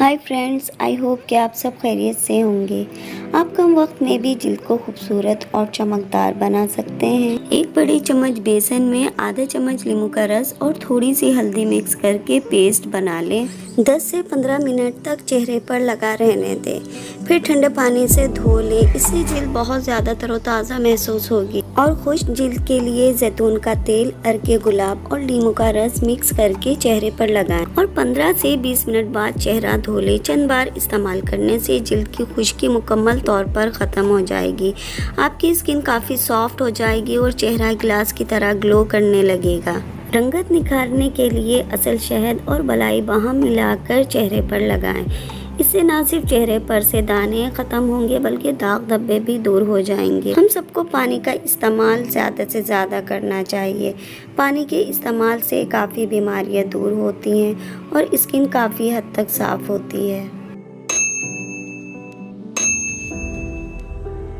Hi friends, I hope कि आप सब खैरियत से होंगे। आप कम वक्त में भी जिल्द को खूबसूरत और चमकदार बना सकते हैं। एक बड़ी चम्मच बेसन में आधा चम्मच नींबू का रस और थोड़ी सी हल्दी मिक्स करके पेस्ट बना लें। 10 से 15 मिनट तक चेहरे पर लगा रहने दें, फिर ठंडे पानी से धो लें। इससे जिल्द बहुत ज़्यादा तरोताज़ा महसूस होगी। और खुश्क जिल्द के लिए जैतून का तेल, अर्के गुलाब और नींबू का रस मिक्स करके चेहरे पर लगाएं और 15 से 20 मिनट बाद चेहरा धो लें। चंद बार इस्तेमाल करने से जिल्द की खुश्की मुकम्मल तौर पर ख़त्म हो जाएगी। आपकी स्किन काफ़ी सॉफ्ट हो जाएगी और चेहरा ग्लास की तरह ग्लो करने लगेगा। रंगत निखारने के लिए असल शहद और बलाई बाहम मिलाकर चेहरे पर लगाएं। इससे न सिर्फ चेहरे पर से दाने ख़त्म होंगे बल्कि दाग धब्बे भी दूर हो जाएंगे। हम सबको पानी का इस्तेमाल ज़्यादा से ज़्यादा करना चाहिए। पानी के इस्तेमाल से काफ़ी बीमारियां दूर होती हैं और स्किन काफ़ी हद तक साफ़ होती है।